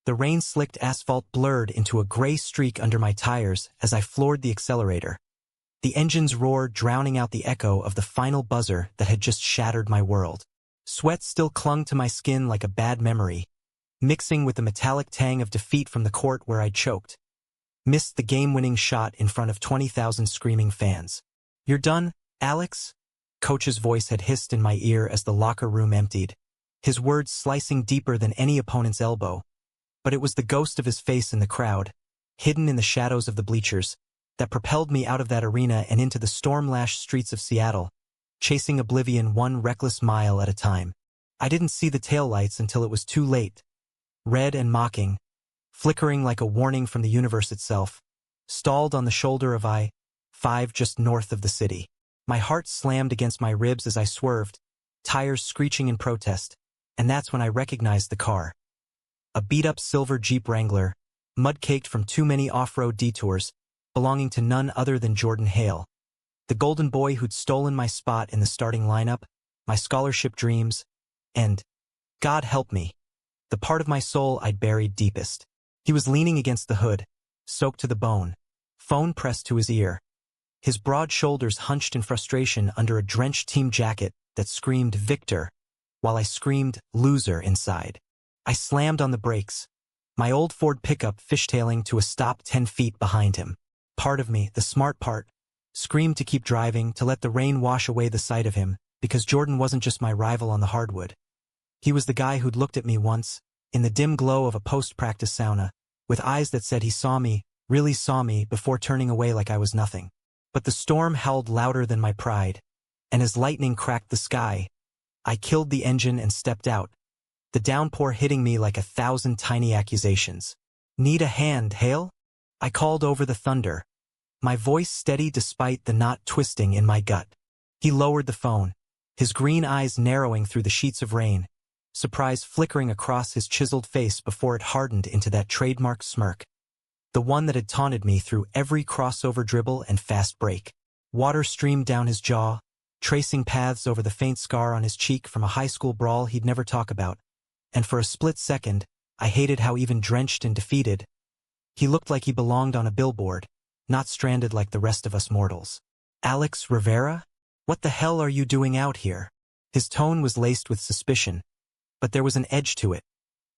The rain-slicked asphalt blurred into a gray streak under my tires as I floored the accelerator. The engine's roar drowning out the echo of the final buzzer that had just shattered my world. Sweat still clung to my skin like a bad memory, mixing with the metallic tang of defeat from the court where I'd choked. Missed the game-winning shot in front of 20,000 screaming fans. "You're done, Alex?" Coach's voice had hissed in my ear as the locker room emptied, his words slicing deeper than any opponent's elbow. But it was the ghost of his face in the crowd, hidden in the shadows of the bleachers, that propelled me out of that arena and into the storm-lashed streets of Seattle, chasing oblivion one reckless mile at a time. I didn't see the taillights until it was too late. Red and mocking, flickering like a warning from the universe itself, stalled on the shoulder of I-5 just north of the city. My heart slammed against my ribs as I swerved, tires screeching in protest, and that's when I recognized the car. A beat-up silver Jeep Wrangler, mud-caked from too many off-road detours, belonging to none other than Jordan Hale. The golden boy who'd stolen my spot in the starting lineup, my scholarship dreams, and, God help me, the part of my soul I'd buried deepest. He was leaning against the hood, soaked to the bone, phone pressed to his ear. His broad shoulders hunched in frustration under a drenched team jacket that screamed victor, while I screamed loser inside. I slammed on the brakes, my old Ford pickup fishtailing to a stop 10 feet behind him. Part of me, the smart part, screamed to keep driving, to let the rain wash away the sight of him, because Jordan wasn't just my rival on the hardwood. He was the guy who'd looked at me once, in the dim glow of a post-practice sauna, with eyes that said he saw me, really saw me, before turning away like I was nothing. But the storm howled louder than my pride, and as lightning cracked the sky, I killed the engine and stepped out, the downpour hitting me like 1,000 tiny accusations. "Need a hand, Hale?" I called over the thunder, my voice steady despite the knot twisting in my gut. He lowered the phone, his green eyes narrowing through the sheets of rain, surprise flickering across his chiseled face before it hardened into that trademark smirk. The one that had taunted me through every crossover dribble and fast break. Water streamed down his jaw, tracing paths over the faint scar on his cheek from a high school brawl he'd never talk about, and for a split second, I hated how even drenched and defeated, he looked like he belonged on a billboard, not stranded like the rest of us mortals. "Alex Rivera? What the hell are you doing out here?" His tone was laced with suspicion, but there was an edge to it,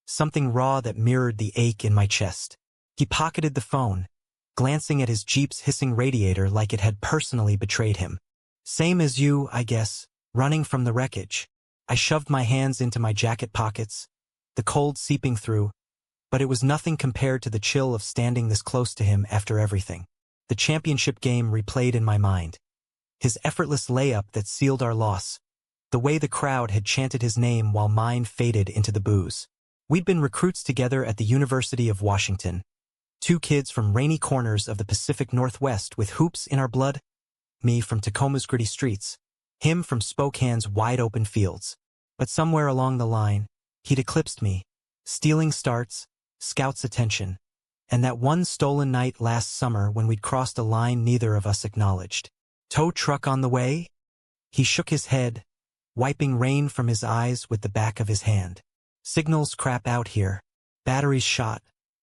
something raw that mirrored the ache in my chest. He pocketed the phone, glancing at his Jeep's hissing radiator like it had personally betrayed him. "Same as you, I guess, running from the wreckage." I shoved my hands into my jacket pockets, the cold seeping through, but it was nothing compared to the chill of standing this close to him after everything. The championship game replayed in my mind. His effortless layup that sealed our loss, the way the crowd had chanted his name while mine faded into the booze. We'd been recruits together at the University of Washington, two kids from rainy corners of the Pacific Northwest with hoops in our blood, me from Tacoma's gritty streets, him from Spokane's wide-open fields. But somewhere along the line, he'd eclipsed me, stealing starts, scouts' attention, and that one stolen night last summer when we'd crossed a line neither of us acknowledged. "Tow truck on the way?" He shook his head, wiping rain from his eyes with the back of his hand. "Signals crap out here, batteries shot,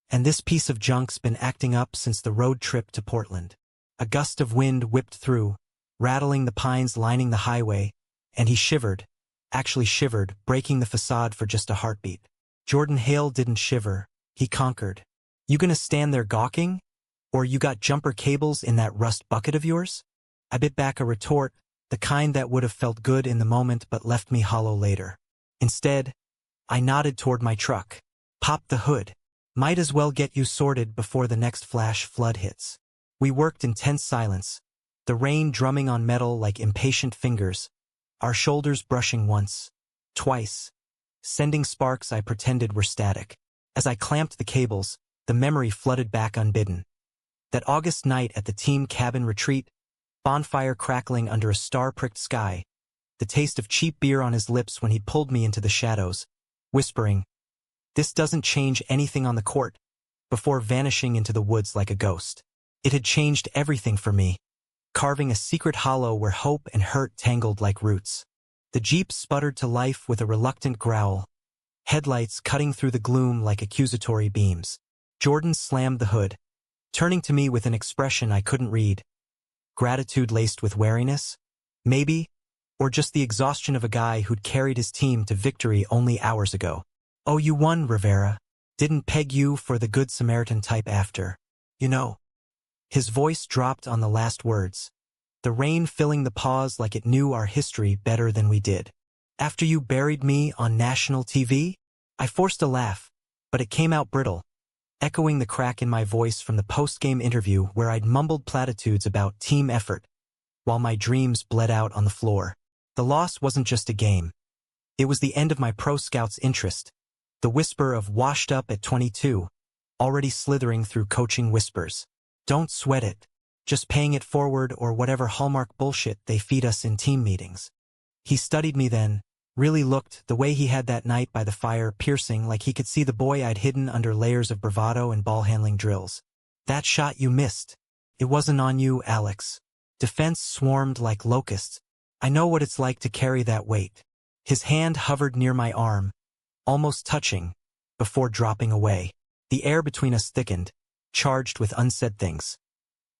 and this piece of junk's been acting up since the road trip to Portland." A gust of wind whipped through, rattling the pines lining the highway, and he shivered, actually shivered, breaking the facade for just a heartbeat. Jordan Hale didn't shiver, he conquered. "You gonna stand there gawking? Or you got jumper cables in that rust bucket of yours?" I bit back a retort, the kind that would have felt good in the moment but left me hollow later. Instead, I nodded toward my truck. "Pop the hood. Might as well get you sorted before the next flash flood hits." We worked in tense silence, the rain drumming on metal like impatient fingers, our shoulders brushing once, twice, sending sparks I pretended were static. As I clamped the cables, the memory flooded back unbidden. That August night at the team cabin retreat, bonfire crackling under a star-pricked sky, the taste of cheap beer on his lips when he pulled me into the shadows, whispering, "This doesn't change anything on the court," before vanishing into the woods like a ghost. It had changed everything for me, carving a secret hollow where hope and hurt tangled like roots. The Jeep sputtered to life with a reluctant growl, headlights cutting through the gloom like accusatory beams. Jordan slammed the hood, turning to me with an expression I couldn't read. Gratitude laced with wariness? Maybe, or just the exhaustion of a guy who'd carried his team to victory only hours ago. Oh, you won, Rivera. Didn't peg you for the Good Samaritan type after. You know. His voice dropped on the last words, the rain filling the pause like it knew our history better than we did. After you buried me on national TV? I forced a laugh, but it came out brittle, echoing the crack in my voice from the post-game interview where I'd mumbled platitudes about team effort, while my dreams bled out on the floor. The loss wasn't just a game. It was the end of my pro scout's interest, the whisper of washed up at 22, already slithering through coaching whispers. Don't sweat it. Just paying it forward or whatever hallmark bullshit they feed us in team meetings. He studied me then, really looked, the way he had that night by the fire, piercing like he could see the boy I'd hidden under layers of bravado and ball-handling drills. That shot you missed. It wasn't on you, Alex. Defense swarmed like locusts. I know what it's like to carry that weight. His hand hovered near my arm, almost touching, before dropping away. The air between us thickened, charged with unsaid things.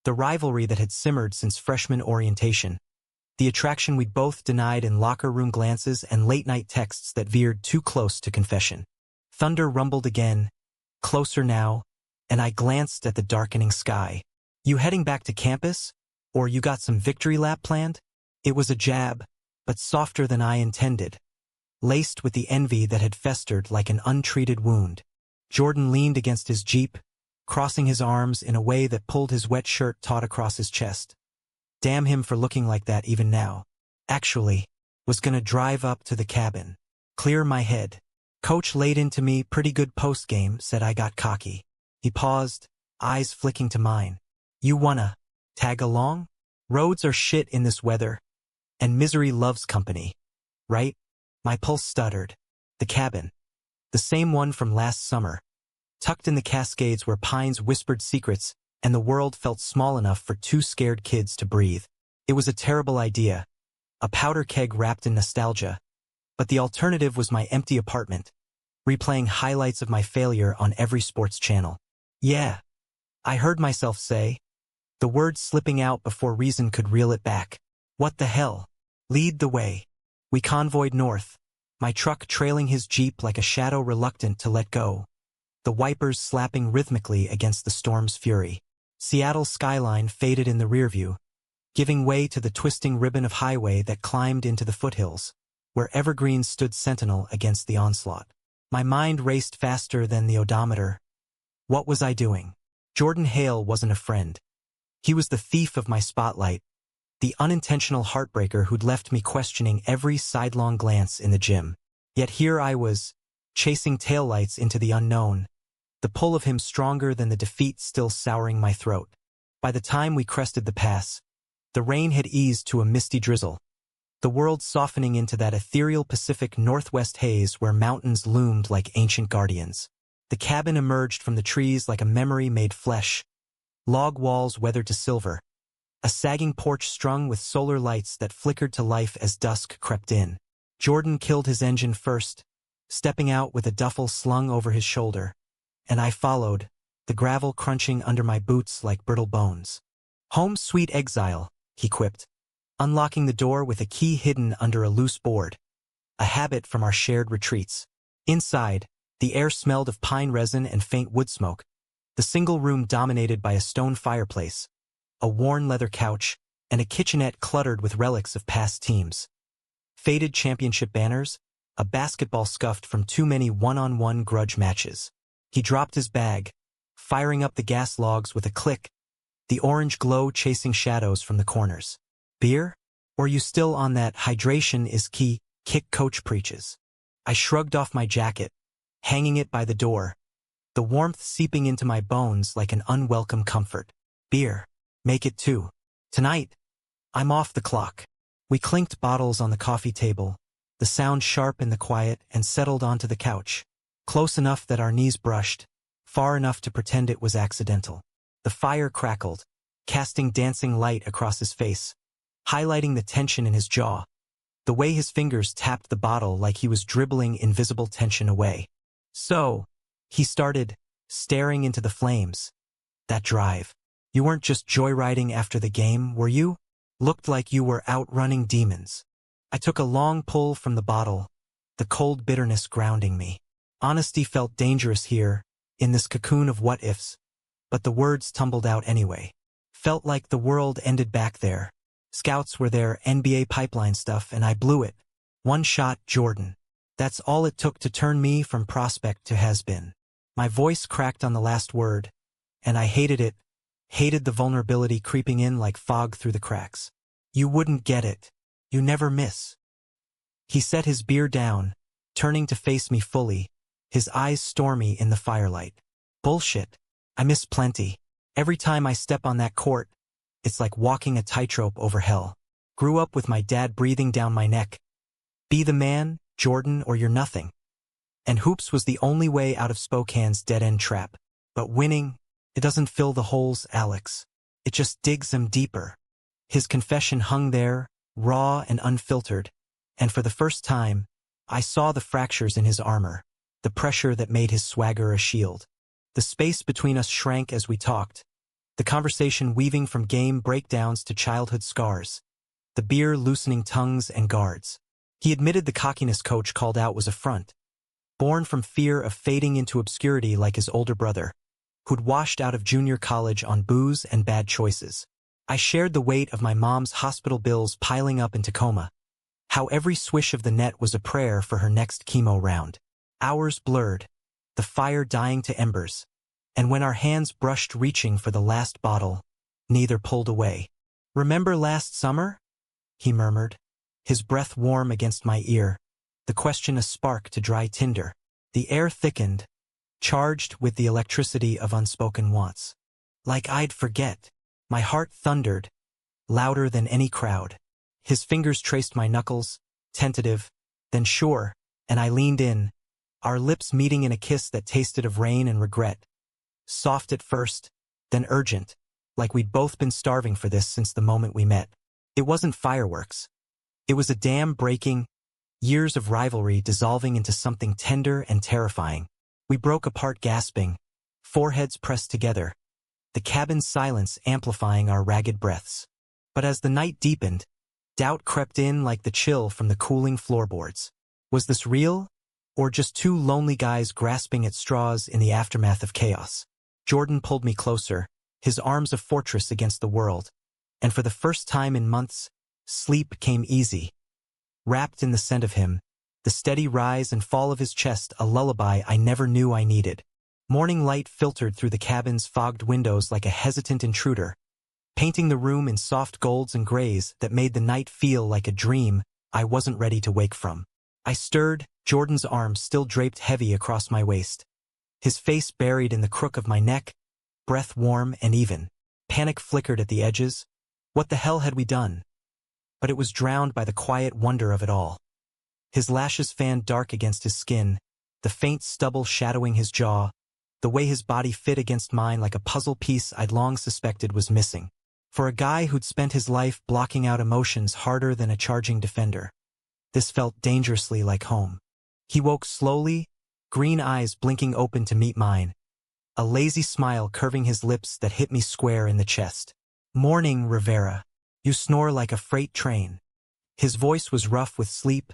The rivalry that had simmered since freshman orientation. The attraction we'd both denied in locker room glances and late-night texts that veered too close to confession. Thunder rumbled again, closer now, and I glanced at the darkening sky. You heading back to campus? Or you got some victory lap planned? It was a jab, but softer than I intended, laced with the envy that had festered like an untreated wound. Jordan leaned against his Jeep, crossing his arms in a way that pulled his wet shirt taut across his chest. Damn him for looking like that even now. Actually, was gonna drive up to the cabin, clear my head. Coach laid into me pretty good post-game, said I got cocky. He paused, eyes flicking to mine. You wanna tag along? Roads are shit in this weather, and misery loves company, right? My pulse stuttered. The cabin. The same one from last summer, tucked in the Cascades where pines whispered secrets and the world felt small enough for two scared kids to breathe. It was a terrible idea, a powder keg wrapped in nostalgia, but the alternative was my empty apartment, replaying highlights of my failure on every sports channel. Yeah, I heard myself say, the words slipping out before reason could reel it back. What the hell? Lead the way. We convoyed north, my truck trailing his Jeep like a shadow reluctant to let go, the wipers slapping rhythmically against the storm's fury. Seattle's skyline faded in the rearview, giving way to the twisting ribbon of highway that climbed into the foothills, where evergreens stood sentinel against the onslaught. My mind raced faster than the odometer. What was I doing? Jordan Hale wasn't a friend. He was the thief of my spotlight, the unintentional heartbreaker who'd left me questioning every sidelong glance in the gym. Yet here I was, chasing taillights into the unknown, the pull of him stronger than the defeat still souring my throat. By the time we crested the pass, the rain had eased to a misty drizzle, the world softening into that ethereal Pacific Northwest haze where mountains loomed like ancient guardians. The cabin emerged from the trees like a memory made flesh, log walls weathered to silver, a sagging porch strung with solar lights that flickered to life as dusk crept in. Jordan killed his engine first, stepping out with a duffel slung over his shoulder, and I followed, the gravel crunching under my boots like brittle bones. Home sweet exile, he quipped, unlocking the door with a key hidden under a loose board, a habit from our shared retreats. Inside, the air smelled of pine resin and faint wood smoke, the single room dominated by a stone fireplace, a worn leather couch, and a kitchenette cluttered with relics of past teams. Faded championship banners, a basketball scuffed from too many one-on-one grudge matches. He dropped his bag, firing up the gas logs with a click, the orange glow chasing shadows from the corners. Beer? Or you still on that hydration is key kick coach preaches? I shrugged off my jacket, hanging it by the door, the warmth seeping into my bones like an unwelcome comfort. Beer. Make it two. Tonight, I'm off the clock. We clinked bottles on the coffee table, the sound sharp in the quiet, and settled onto the couch, close enough that our knees brushed, far enough to pretend it was accidental. The fire crackled, casting dancing light across his face, highlighting the tension in his jaw. the way his fingers tapped the bottle like he was dribbling invisible tension away. So, he started, staring into the flames. That drive. You weren't just joyriding after the game, were you? Looked like you were outrunning demons. I took a long pull from the bottle, the cold bitterness grounding me. Honesty felt dangerous here, in this cocoon of what-ifs, but the words tumbled out anyway. Felt like the world ended back there. Scouts were there, NBA pipeline stuff, and I blew it. One shot, Jordan. That's all it took to turn me from prospect to has-been. My voice cracked on the last word, and I hated it, hated the vulnerability creeping in like fog through the cracks. You wouldn't get it. You never miss. He set his beer down, turning to face me fully, his eyes stormy in the firelight. Bullshit. I miss plenty. Every time I step on that court, it's like walking a tightrope over hell. Grew up with my dad breathing down my neck. Be the man, Jordan, or you're nothing. And hoops was the only way out of Spokane's dead-end trap. But winning, it doesn't fill the holes, Alex. It just digs them deeper. His confession hung there, raw and unfiltered, and for the first time, I saw the fractures in his armor, the pressure that made his swagger a shield. The space between us shrank as we talked, the conversation weaving from game breakdowns to childhood scars, the beer loosening tongues and guards. He admitted the cockiness coach called out was a front, born from fear of fading into obscurity like his older brother, who'd washed out of junior college on booze and bad choices. I shared the weight of my mom's hospital bills piling up in Tacoma, how every swish of the net was a prayer for her next chemo round. Hours blurred, the fire dying to embers, and when our hands brushed reaching for the last bottle, neither pulled away. Remember last summer? He murmured, his breath warm against my ear, the question a spark to dry tinder. The air thickened, charged with the electricity of unspoken wants. Like I'd forget. My heart thundered, louder than any crowd. His fingers traced my knuckles, tentative, then sure, and I leaned in, our lips meeting in a kiss that tasted of rain and regret. Soft at first, then urgent, like we'd both been starving for this since the moment we met. It wasn't fireworks. It was a dam breaking, years of rivalry dissolving into something tender and terrifying. We broke apart gasping, foreheads pressed together, the cabin's silence amplifying our ragged breaths. But as the night deepened, doubt crept in like the chill from the cooling floorboards. Was this real, or just two lonely guys grasping at straws in the aftermath of chaos? Jordan pulled me closer, his arms a fortress against the world, and for the first time in months, sleep came easy. Wrapped in the scent of him, the steady rise and fall of his chest a lullaby I never knew I needed. Morning light filtered through the cabin's fogged windows like a hesitant intruder, painting the room in soft golds and grays that made the night feel like a dream I wasn't ready to wake from. I stirred, Jordan's arms still draped heavy across my waist, his face buried in the crook of my neck, breath warm and even. Panic flickered at the edges. What the hell had we done? But it was drowned by the quiet wonder of it all. His lashes fanned dark against his skin, the faint stubble shadowing his jaw, the way his body fit against mine like a puzzle piece I'd long suspected was missing. For a guy who'd spent his life blocking out emotions harder than a charging defender, this felt dangerously like home. He woke slowly, green eyes blinking open to meet mine, a lazy smile curving his lips that hit me square in the chest. Morning, Rivera. You snore like a freight train. His voice was rough with sleep,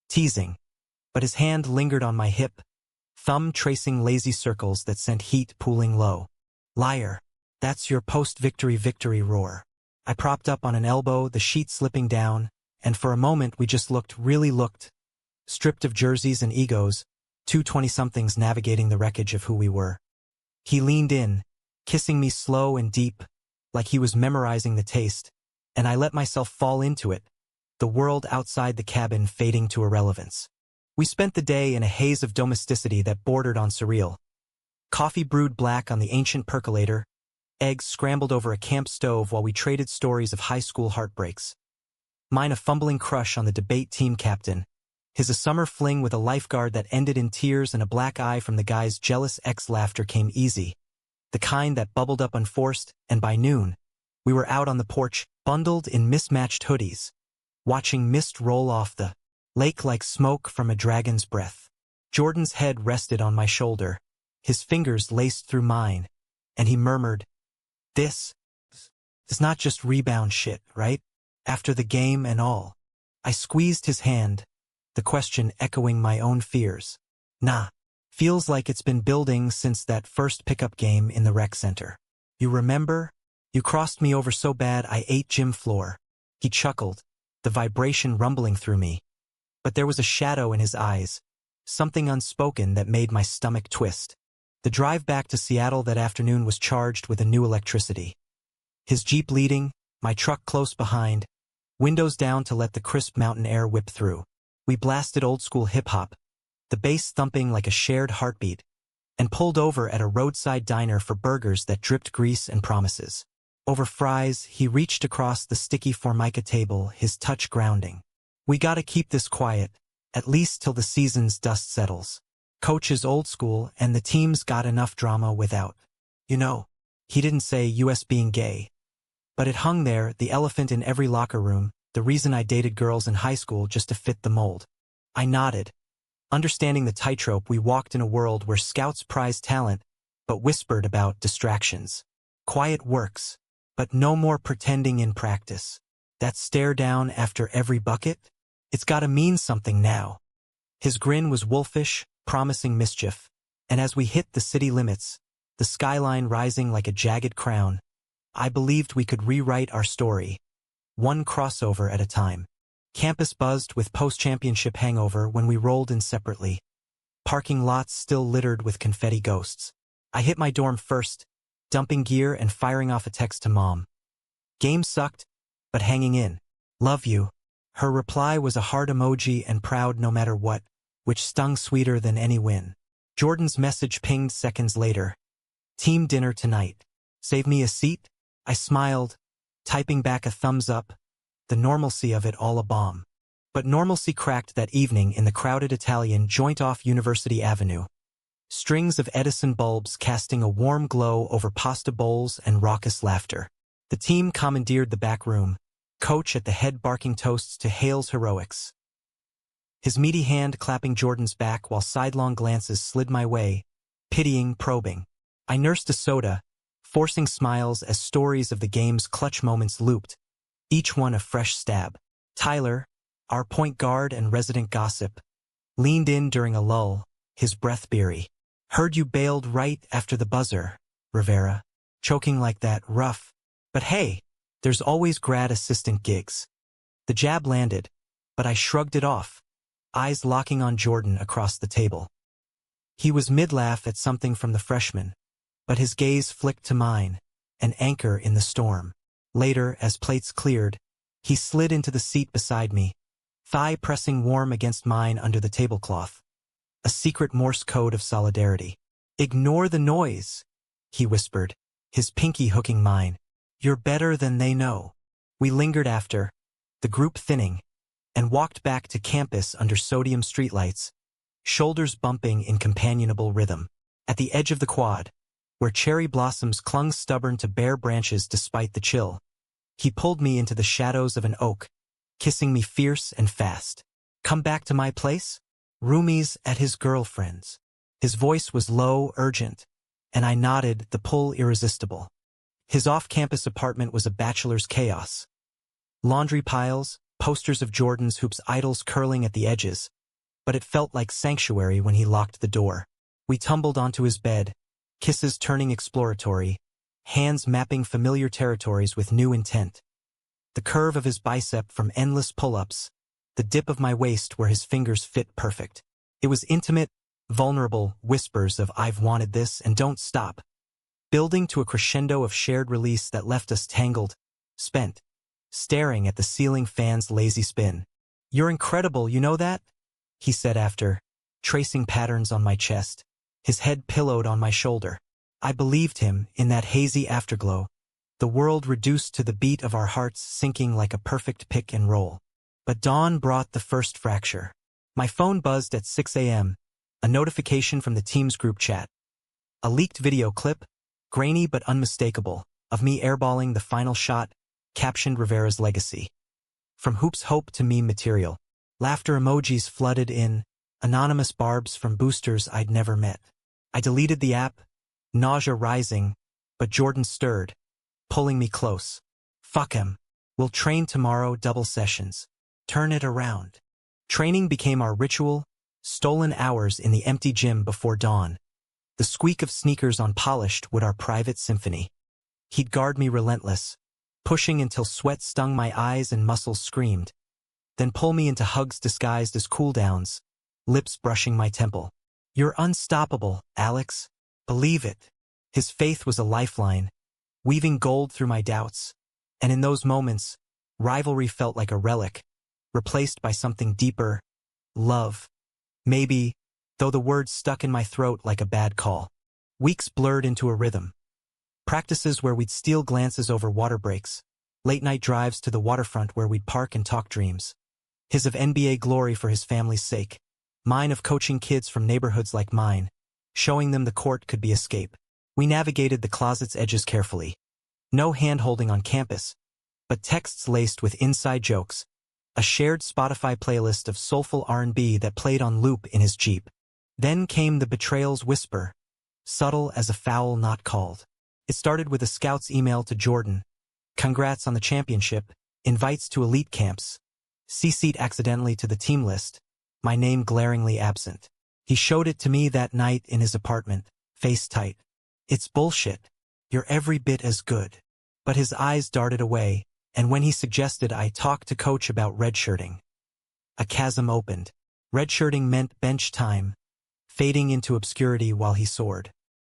teasing, but his hand lingered on my hip, thumb tracing lazy circles that sent heat pooling low. Liar. That's your post-victory victory roar. I propped up on an elbow, the sheet slipping down, and for a moment we just really looked, stripped of jerseys and egos, two 20-somethings navigating the wreckage of who we were. He leaned in, kissing me slow and deep, like he was memorizing the taste, and I let myself fall into it, the world outside the cabin fading to irrelevance. We spent the day in a haze of domesticity that bordered on surreal. Coffee brewed black on the ancient percolator, eggs scrambled over a camp stove while we traded stories of high school heartbreaks. Mine a fumbling crush on the debate team captain, his a summer fling with a lifeguard that ended in tears and a black eye from the guy's jealous ex-laughter came easy, the kind that bubbled up unforced, and by noon, we were out on the porch, bundled in mismatched hoodies, watching mist roll off the lake like smoke from a dragon's breath. Jordan's head rested on my shoulder, his fingers laced through mine, and he murmured, "This is not just rebound shit, right? After the game and all." I squeezed his hand, the question echoing my own fears. "Nah. Feels like it's been building since that first pickup game in the rec center. You remember? You crossed me over so bad I ate gym floor." He chuckled, the vibration rumbling through me. But there was a shadow in his eyes, something unspoken that made my stomach twist. The drive back to Seattle that afternoon was charged with a new electricity. His Jeep leading, my truck close behind, windows down to let the crisp mountain air whip through. We blasted old-school hip-hop, the bass thumping like a shared heartbeat, and pulled over at a roadside diner for burgers that dripped grease and promises. Over fries, he reached across the sticky Formica table, his touch grounding. "We gotta keep this quiet, at least till the season's dust settles. Coach is old school and the team's got enough drama without. You know." He didn't say US being gay. But it hung there, the elephant in every locker room, the reason I dated girls in high school just to fit the mold. I nodded. Understanding the tightrope, we walked in a world where scouts prized talent, but whispered about distractions. Quiet works, but no more pretending in practice. That stare down after every bucket? It's gotta mean something now. His grin was wolfish, promising mischief, and as we hit the city limits, the skyline rising like a jagged crown, I believed we could rewrite our story, one crossover at a time. Campus buzzed with post-championship hangover when we rolled in separately. Parking lots still littered with confetti ghosts. I hit my dorm first, dumping gear and firing off a text to Mom. Game sucked, but hanging in. Love you. Her reply was a heart emoji and proud no matter what, which stung sweeter than any win. Jordan's message pinged seconds later. Team dinner tonight. Save me a seat? I smiled, typing back a thumbs up. The normalcy of it all a bomb. But normalcy cracked that evening in the crowded Italian joint off University Avenue. Strings of Edison bulbs casting a warm glow over pasta bowls and raucous laughter. The team commandeered the back room, Coach at the head barking toasts to Hale's heroics. His meaty hand clapping Jordan's back while sidelong glances slid my way, pitying, probing. I nursed a soda, forcing smiles as stories of the game's clutch moments looped, each one a fresh stab. Tyler, our point guard and resident gossip, leaned in during a lull, his breath beery. Heard you bailed right after the buzzer, Rivera. Choking like that, rough. But hey, there's always grad assistant gigs. The jab landed, but I shrugged it off, eyes locking on Jordan across the table. He was mid-laugh at something from the freshman, but his gaze flicked to mine, an anchor in the storm. Later, as plates cleared, he slid into the seat beside me, thigh pressing warm against mine under the tablecloth. A secret Morse code of solidarity. Ignore the noise, he whispered, his pinky hooking mine. You're better than they know. We lingered after, the group thinning, and walked back to campus under sodium streetlights, shoulders bumping in companionable rhythm. At the edge of the quad, where cherry blossoms clung stubborn to bare branches despite the chill, he pulled me into the shadows of an oak, kissing me fierce and fast. Come back to my place? Roomies at his girlfriend's. His voice was low, urgent, and I nodded, the pull irresistible. His off-campus apartment was a bachelor's chaos. Laundry piles, posters of Jordan's hoops idols curling at the edges, but it felt like sanctuary when he locked the door. We tumbled onto his bed, kisses turning exploratory, hands mapping familiar territories with new intent. The curve of his bicep from endless pull-ups, the dip of my waist where his fingers fit perfect. It was intimate, vulnerable, whispers of I've wanted this and don't stop, building to a crescendo of shared release that left us tangled, spent, staring at the ceiling fan's lazy spin. You're incredible, you know that? He said after, tracing patterns on my chest, his head pillowed on my shoulder. I believed him in that hazy afterglow, the world reduced to the beat of our hearts sinking like a perfect pick and roll. But dawn brought the first fracture. My phone buzzed at 6 a.m., a notification from the team's group chat. A leaked video clip, grainy but unmistakable, of me airballing the final shot, captioned Rivera's legacy. From hoops hope to meme material. Laughter emojis flooded in, anonymous barbs from boosters I'd never met. I deleted the app, nausea rising, but Jordan stirred, pulling me close. Fuck him. We'll train tomorrow, double sessions. Turn it around. Training became our ritual, stolen hours in the empty gym before dawn. The squeak of sneakers on polished wood our private symphony. He'd guard me relentless, pushing until sweat stung my eyes and muscles screamed, then pull me into hugs disguised as cooldowns, lips brushing my temple. You're unstoppable, Alex. Believe it. His faith was a lifeline, weaving gold through my doubts. And in those moments, rivalry felt like a relic, replaced by something deeper, love. Maybe, though the words stuck in my throat like a bad call. Weeks blurred into a rhythm. Practices where we'd steal glances over water breaks, late-night drives to the waterfront where we'd park and talk dreams. His of NBA glory for his family's sake, mine of coaching kids from neighborhoods like mine, showing them the court could be escape. We navigated the closet's edges carefully. No hand-holding on campus, but texts laced with inside jokes, a shared Spotify playlist of soulful R&B that played on loop in his Jeep. Then came the betrayal's whisper, subtle as a foul not called. It started with a scout's email to Jordan. Congrats on the championship, invites to elite camps. CC'd accidentally to the team list, my name glaringly absent. He showed it to me that night in his apartment, face tight. It's bullshit. You're every bit as good. But his eyes darted away, and when he suggested I talk to coach about redshirting, a chasm opened. Redshirting meant bench time, fading into obscurity while he soared.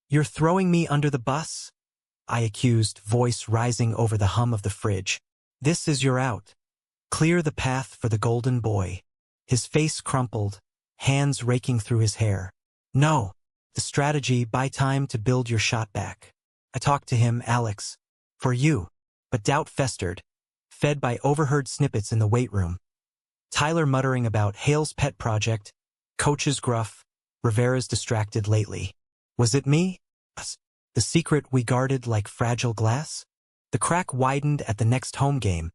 You're throwing me under the bus? I accused, voice rising over the hum of the fridge. This is your out. Clear the path for the golden boy. His face crumpled, hands raking through his hair. No. The strategy, buy time to build your shot back. I talked to him, Alex. For you. But doubt festered, fed by overheard snippets in the weight room. Tyler muttering about Hale's pet project, coach's gruff, Rivera's distracted lately. Was it me? The secret we guarded like fragile glass? The crack widened at the next home game,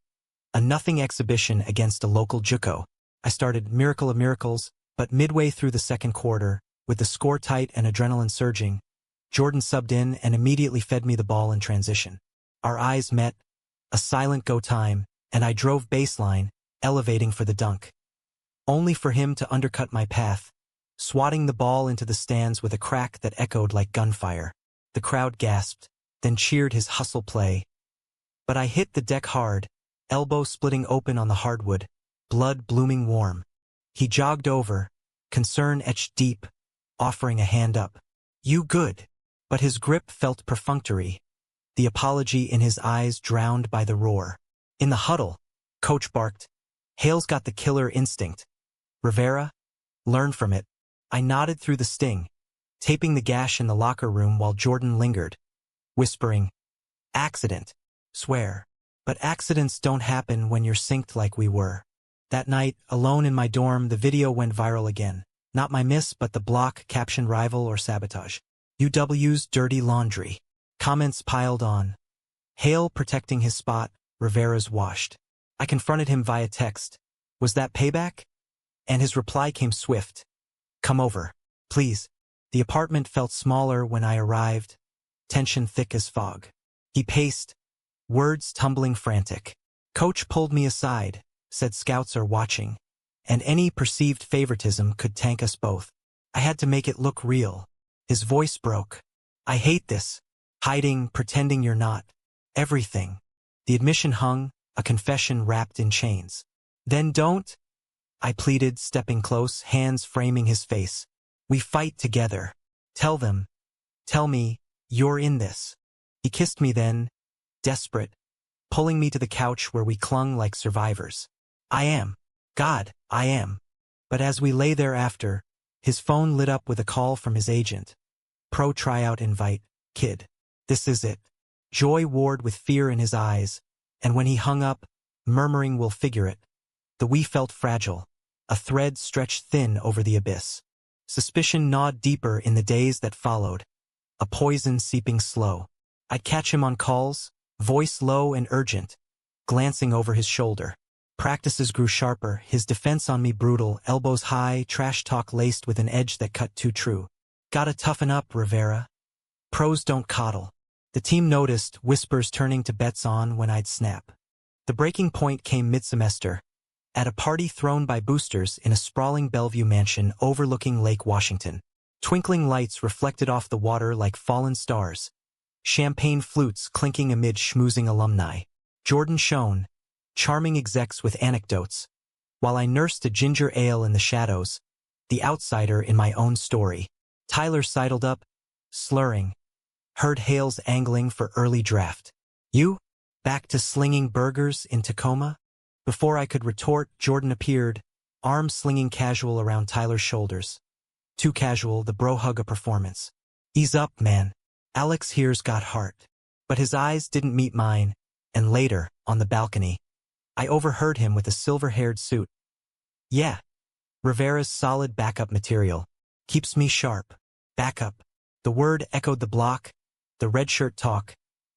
a nothing exhibition against a local JUCO. I started Miracle of Miracles, but midway through the second quarter, with the score tight and adrenaline surging, Jordan subbed in and immediately fed me the ball in transition. Our eyes met, a silent go time, and I drove baseline, elevating for the dunk. Only for him to undercut my path, swatting the ball into the stands with a crack that echoed like gunfire. The crowd gasped, then cheered his hustle play. But I hit the deck hard, elbow splitting open on the hardwood, blood blooming warm. He jogged over, concern etched deep, offering a hand up. You good. But his grip felt perfunctory, the apology in his eyes drowned by the roar. In the huddle, coach barked, Hale's got the killer instinct. Rivera? Learn from it. I nodded through the sting, taping the gash in the locker room while Jordan lingered, whispering, accident. Swear. But accidents don't happen when you're synced like we were. That night, alone in my dorm, the video went viral again. Not my miss, but the block captioned rival or sabotage. UW's dirty laundry. Comments piled on. Hale protecting his spot, Rivera's washed. I confronted him via text. Was that payback? And his reply came swift. Come over, please. The apartment felt smaller when I arrived, tension thick as fog. He paced, words tumbling frantic. Coach pulled me aside, said scouts are watching, and any perceived favoritism could tank us both. I had to make it look real. His voice broke. I hate this. Hiding, pretending you're not. Everything. The admission hung, a confession wrapped in chains. Then don't, I pleaded, stepping close, hands framing his face. We fight together. Tell them. Tell me, you're in this. He kissed me then, desperate, pulling me to the couch where we clung like survivors. I am. God, I am. But as we lay there after, his phone lit up with a call from his agent. Pro tryout invite, kid. This is it. Joy warred with fear in his eyes, and when he hung up, murmuring we'll figure it. The we felt fragile, a thread stretched thin over the abyss. Suspicion gnawed deeper in the days that followed, a poison seeping slow. I'd catch him on calls, voice low and urgent, glancing over his shoulder. Practices grew sharper, his defense on me brutal, elbows high, trash talk laced with an edge that cut too true. Gotta toughen up, Rivera. Pros don't coddle. The team noticed, whispers turning to bets on when I'd snap. The breaking point came mid-semester, at a party thrown by boosters in a sprawling Bellevue mansion overlooking Lake Washington. Twinkling lights reflected off the water like fallen stars. Champagne flutes clinking amid schmoozing alumni. Jordan shone, charming execs with anecdotes, while I nursed a ginger ale in the shadows, the outsider in my own story. Tyler sidled up, slurring. Heard Hales angling for early draft. You? Back to slinging burgers in Tacoma? Before I could retort, Jordan appeared, arm slinging casual around Tyler's shoulders. Too casual, the bro hug a performance. Ease up, man. Alex here's got heart. But his eyes didn't meet mine, and later, on the balcony, I overheard him with a silver-haired suit. Yeah. Rivera's solid backup material. Keeps me sharp. Backup. The word echoed the block, the red shirt talk,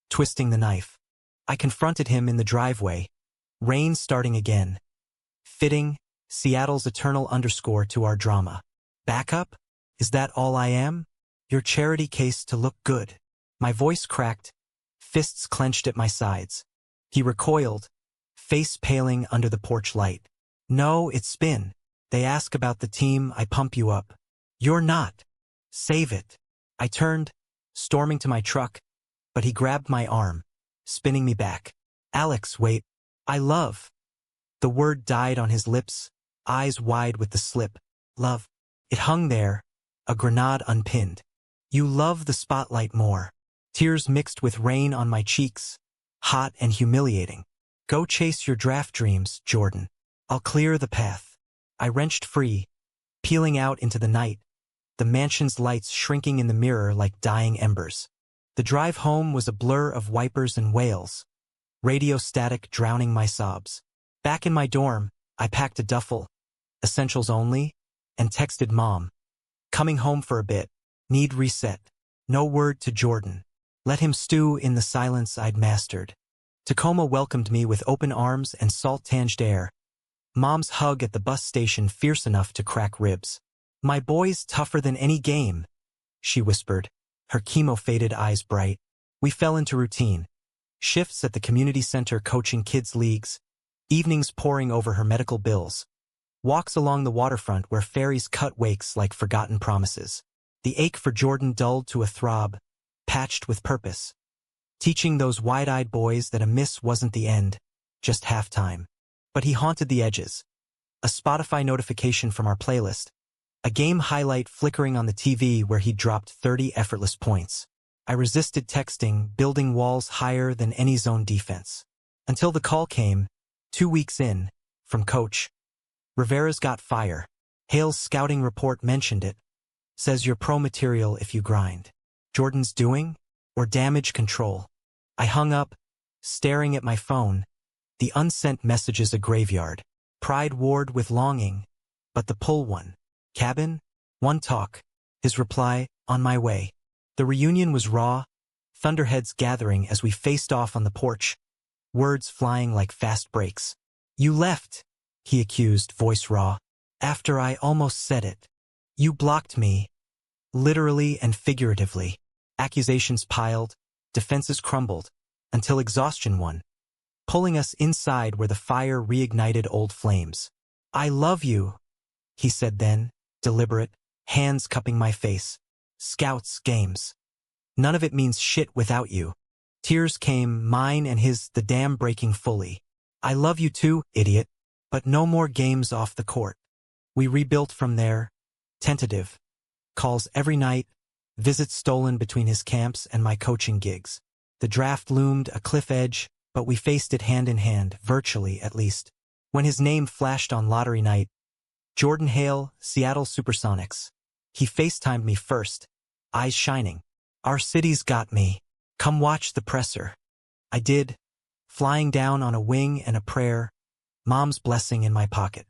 twisting the knife. I confronted him in the driveway. Rain starting again. Fitting, Seattle's eternal underscore to our drama. Backup? Is that all I am? Your charity case to look good. My voice cracked, fists clenched at my sides. He recoiled, face paling under the porch light. No, it's spin. They ask about the team, I pump you up. You're not. Save it. I turned, storming to my truck, but he grabbed my arm, spinning me back. Alex, wait. I love. The word died on his lips, eyes wide with the slip. Love. It hung there, a grenade unpinned. You love the spotlight more. Tears mixed with rain on my cheeks, hot and humiliating. Go chase your draft dreams, Jordan. I'll clear the path. I wrenched free, peeling out into the night, the mansion's lights shrinking in the mirror like dying embers. The drive home was a blur of wipers and wails, radio static drowning my sobs. Back in my dorm, I packed a duffel, essentials only, and texted Mom. Coming home for a bit. Need reset. No word to Jordan. Let him stew in the silence I'd mastered. Tacoma welcomed me with open arms and salt-tanged air. Mom's hug at the bus station fierce enough to crack ribs. My boy's tougher than any game, she whispered, her chemo-faded eyes bright. We fell into routine. Shifts at the community center coaching kids' leagues, evenings poring over her medical bills. Walks along the waterfront where ferries cut wakes like forgotten promises. The ache for Jordan dulled to a throb, patched with purpose. Teaching those wide-eyed boys that a miss wasn't the end, just halftime. But he haunted the edges. A Spotify notification from our playlist. A game highlight flickering on the TV where he dropped 30 effortless points. I resisted texting, building walls higher than any zone defense. Until the call came, 2 weeks in, from Coach. Rivera's got fire. Hale's scouting report mentioned it. Says you're pro material if you grind. Jordan's doing? Or damage control? I hung up, staring at my phone. The unsent messages a graveyard. Pride warred with longing. But the pull one. Cabin? One talk. His reply, on my way. The reunion was raw, thunderheads gathering as we faced off on the porch, words flying like fast breaks. You left, he accused, voice raw, after I almost said it. You blocked me, literally and figuratively. Accusations piled, defenses crumbled, until exhaustion won, pulling us inside where the fire reignited old flames. I love you, he said then, deliberate, hands cupping my face. Scouts, games. None of it means shit without you. Tears came, mine and his, the dam breaking fully. I love you too, idiot, but no more games off the court. We rebuilt from there, tentative. Calls every night, visits stolen between his camps and my coaching gigs. The draft loomed, a cliff edge, but we faced it hand in hand, virtually at least. When his name flashed on lottery night, Jordan Hale, Seattle Supersonics. He FaceTimed me first, eyes shining. Our city's got me. Come watch the presser. I did, flying down on a wing and a prayer, Mom's blessing in my pocket.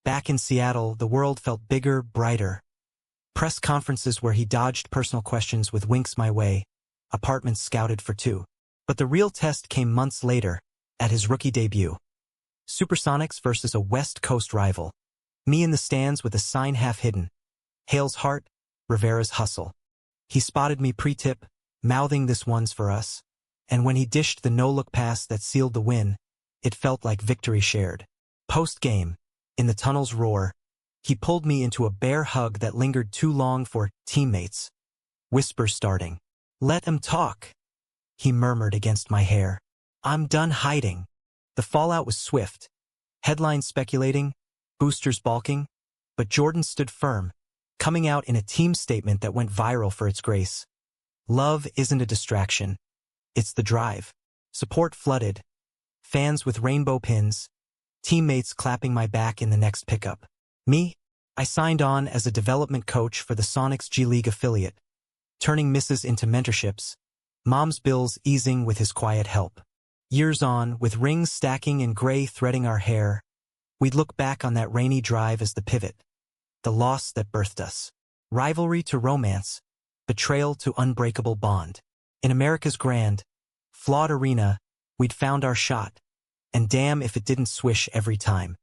Back in Seattle, the world felt bigger, brighter. Press conferences where he dodged personal questions with winks my way, apartments scouted for two. But the real test came months later, at his rookie debut. Supersonics versus a West Coast rival. Me in the stands with a sign half hidden. Hale's heart, Rivera's hustle. He spotted me pre-tip, mouthing this one's for us. And when he dished the no-look pass that sealed the win, it felt like victory shared. Post-game, in the tunnel's roar, he pulled me into a bear hug that lingered too long for teammates. Whispers starting. "Let him talk," he murmured against my hair. "I'm done hiding." The fallout was swift. Headlines speculating, boosters balking, but Jordan stood firm, coming out in a team statement that went viral for its grace. Love isn't a distraction. It's the drive. Support flooded. Fans with rainbow pins. Teammates clapping my back in the next pickup. Me? I signed on as a development coach for the Sonics G League affiliate, turning misses into mentorships, Mom's bills easing with his quiet help. Years on, with rings stacking and gray threading our hair, we'd look back on that rainy drive as the pivot, the loss that birthed us. Rivalry to romance, betrayal to unbreakable bond. In America's grand, flawed arena, we'd found our shot, and damn if it didn't swish every time.